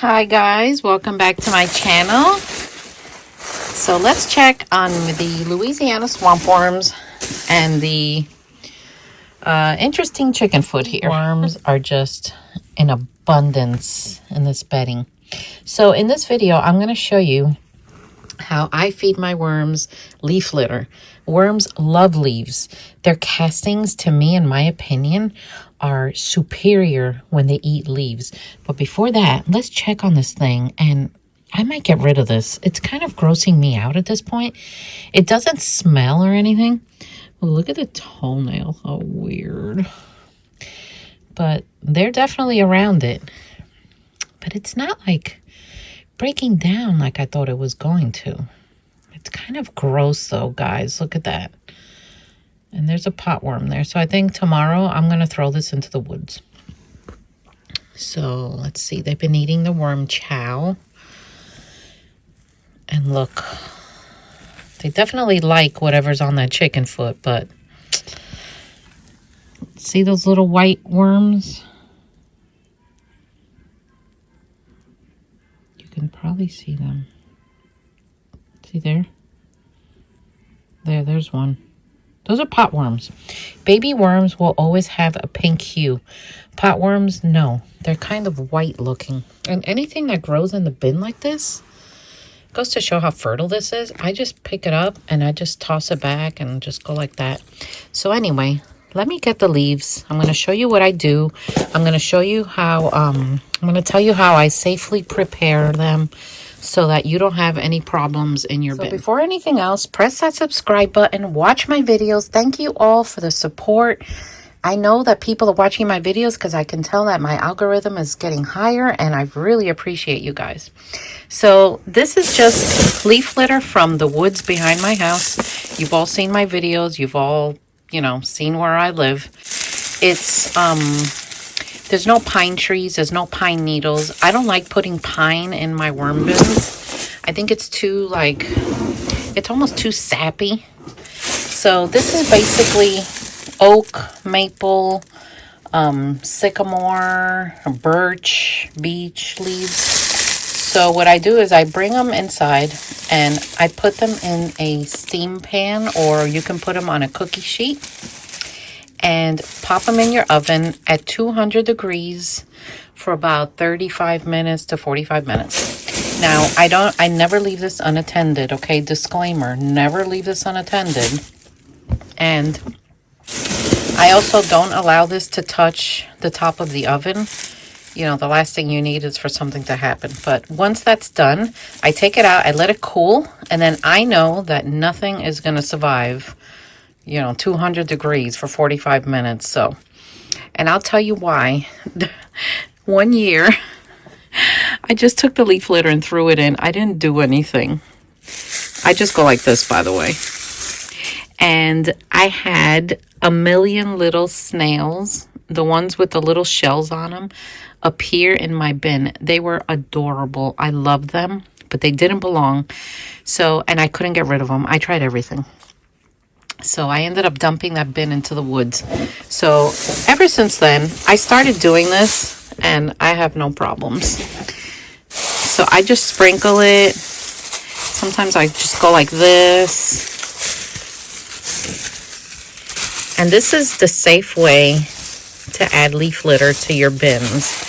Hi guys, welcome back to my channel. So let's check on the Louisiana swamp worms and the interesting chicken foot here. Worms are just in abundance in this bedding. So in this video, I'm going to show you how I feed my worms leaf litter. Worms love leaves. Their castings, to me, in my opinion, are superior when they eat leaves. But before that, let's check on this thing, and I might get rid of this. It's kind of grossing me out at this point. It doesn't smell or anything. Well, look at the toenail. How weird. But they're definitely around it. But it's not like breaking down like I thought it was going to. It's kind of gross though, guys. Look at that. And there's a potworm there. So I think tomorrow I'm going to throw this into the woods. So let's see. They've been eating the worm chow. And look. They definitely like whatever's on that chicken foot, but see those little white worms? You can probably see them. See there? There's one. Those are potworms. Baby worms will always have a pink hue. Potworms, no. They're kind of white looking. And anything that grows in the bin like this goes to show how fertile this is. I just pick it up and I just toss it back and just go like that. So anyway, let me get the leaves. I'm going to show you what I do. I'm going to show you how, I'm going to tell you how I safely prepare them so that you don't have any problems in your bin. Before anything else, press that subscribe button, watch my videos. Thank you all for the support. I know that people are watching my videos because I can tell that my algorithm is getting higher, and I really appreciate you guys. So this is just leaf litter from the woods behind my house. You've all seen my videos. You've all, seen where I live. It's, there's no pine trees. There's no pine needles. I don't like putting pine in my worm bins. I think it's too, it's almost too sappy. So this is basically oak, maple, sycamore, birch, beech leaves. So what I do is I bring them inside and I put them in a steam pan, or you can put them on a cookie sheet, and pop them in your oven at 200 degrees for about 35 minutes to 45 minutes. Now, I never leave this unattended, okay? Disclaimer, never leave this unattended. And I also don't allow this to touch the top of the oven. The last thing you need is for something to happen. But once that's done, I take it out, I let it cool, and then I know that nothing is going to survive 200 degrees for 45 minutes. So, and I'll tell you why. One year, I just took the leaf litter and threw it in. I didn't do anything. I just go like this, by the way. And I had a million little snails, the ones with the little shells on them, appear in my bin. They were adorable. I loved them, but they didn't belong. So, and I couldn't get rid of them. I tried everything. So I ended up dumping that bin into the woods. So ever since then, I started doing this and I have no problems. So I just sprinkle it. Sometimes I just go like this. And this is the safe way to add leaf litter to your bins.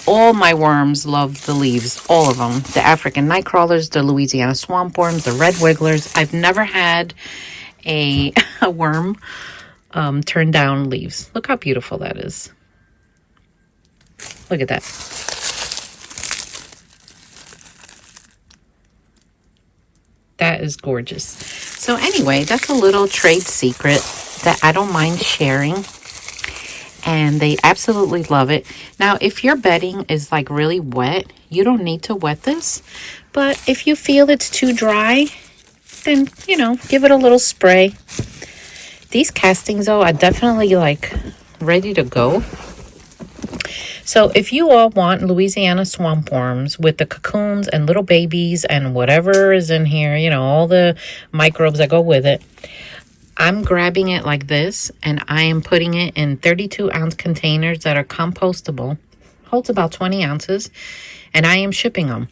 All my worms love the leaves, all of them. The African nightcrawlers, the Louisiana swamp worms, the red wigglers. I've never had a worm turn down leaves. Look how beautiful that is. Look at that. That is gorgeous. So anyway, that's a little trade secret that I don't mind sharing. And they absolutely love it. Now, if your bedding is really wet, you don't need to wet this. But if you feel it's too dry, then, give it a little spray. These castings, though, are definitely, ready to go. So if you all want Louisiana swamp worms with the cocoons and little babies and whatever is in here, all the microbes that go with it, I'm grabbing it like this, and I am putting it in 32-ounce containers that are compostable. Holds about 20 ounces. And I am shipping them.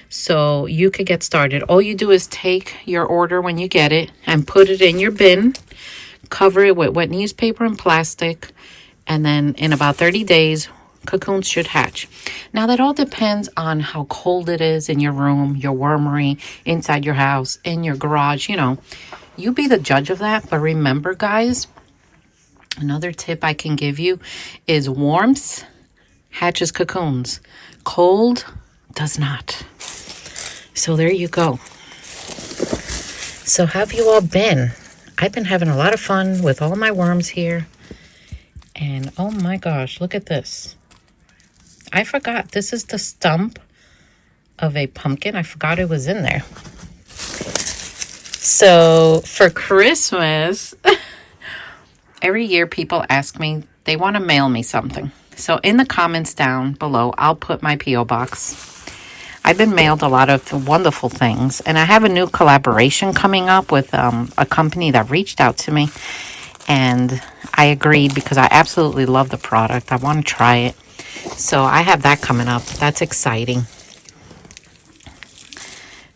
So you could get started. All you do is take your order when you get it and put it in your bin. Cover it with wet newspaper and plastic. And then in about 30 days, cocoons should hatch. Now that all depends on how cold it is in your room, your wormery, inside your house, in your garage, you know. You be the judge of that. But remember, guys, another tip I can give you is warmth hatches cocoons. Cold does not. So there you go. So how have you all been? I've been having a lot of fun with all my worms here. And oh my gosh, look at this. I forgot. This is the stump of a pumpkin. I forgot it was in there. So for Christmas, every year people ask me, they want to mail me something. So in the comments down below, I'll put my P.O Box. I've been mailed a lot of wonderful things. And I have a new collaboration coming up with a company that reached out to me. And I agreed because I absolutely love the product. I want to try it. So I have that coming up. That's exciting.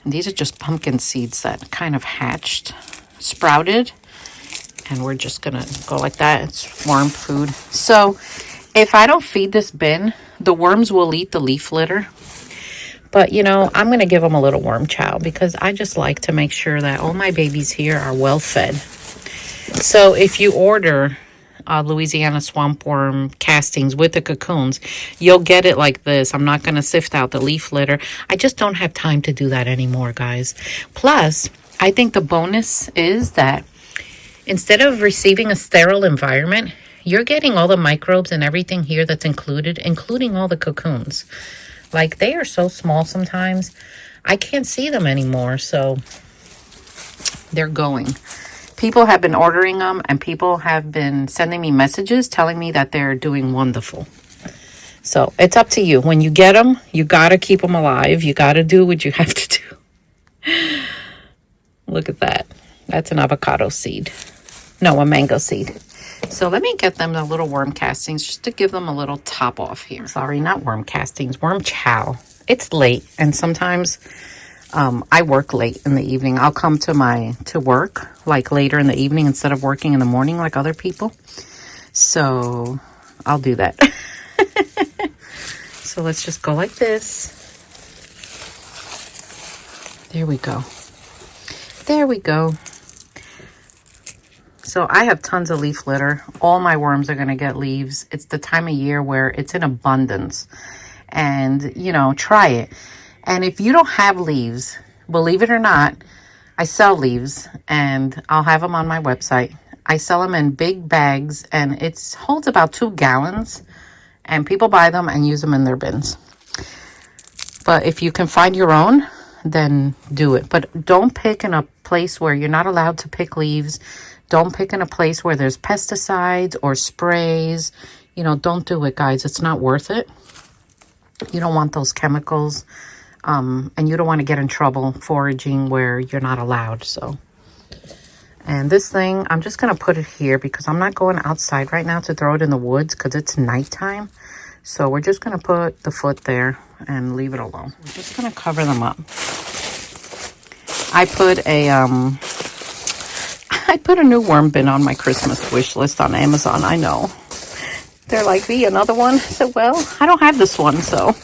And these are just pumpkin seeds that kind of hatched, sprouted. And we're just going to go like that. It's worm food. So if I don't feed this bin, the worms will eat the leaf litter. But, you know, I'm going to give them a little worm chow because I just like to make sure that all my babies here are well fed. So if you order Louisiana swamp worm castings with the cocoons, you'll get it like this. I'm not going to sift out the leaf litter. I just don't have time to do that anymore, guys. Plus, I think the bonus is that instead of receiving a sterile environment, you're getting all the microbes and everything here that's included, including all the cocoons. Like, they are so small sometimes, I can't see them anymore, so they're going. People have been ordering them, and people have been sending me messages telling me that they're doing wonderful. So it's up to you. When you get them, you got to keep them alive. You got to do what you have to do. Look at that. That's an avocado seed. No, a mango seed. So let me get them the little worm castings just to give them a little top off here. Sorry, not worm castings, worm chow. It's late, and sometimes I work late in the evening. I'll come to work like later in the evening instead of working in the morning like other people. So I'll do that. So let's just go like this. There we go. There we go. So I have tons of leaf litter. All my worms are going to get leaves. It's the time of year where it's in abundance. And, you know, try it. And if you don't have leaves, believe it or not, I sell leaves. And I'll have them on my website. I sell them in big bags. And it holds about 2 gallons. And people buy them and use them in their bins. But if you can find your own, then do it. But don't pick in a place where you're not allowed to pick leaves. Don't pick in a place where there's pesticides or sprays. You know, don't do it, guys. It's not worth it. You don't want those chemicals. And you don't want to get in trouble foraging where you're not allowed. So, and this thing, I'm just going to put it here because I'm not going outside right now to throw it in the woods because it's nighttime. So we're just going to put the foot there and leave it alone. We're just going to cover them up. I put a new worm bin on my Christmas wish list on Amazon. I know. They're like, V, another one? I said, well, I don't have this one, so.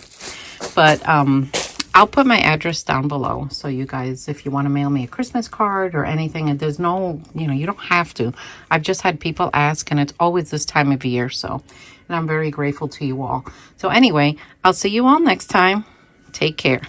But I'll put my address down below. So you guys, if you want to mail me a Christmas card or anything, and there's no, you know, you don't have to. I've just had people ask, and it's always this time of year, so. And I'm very grateful to you all. So anyway, I'll see you all next time. Take care.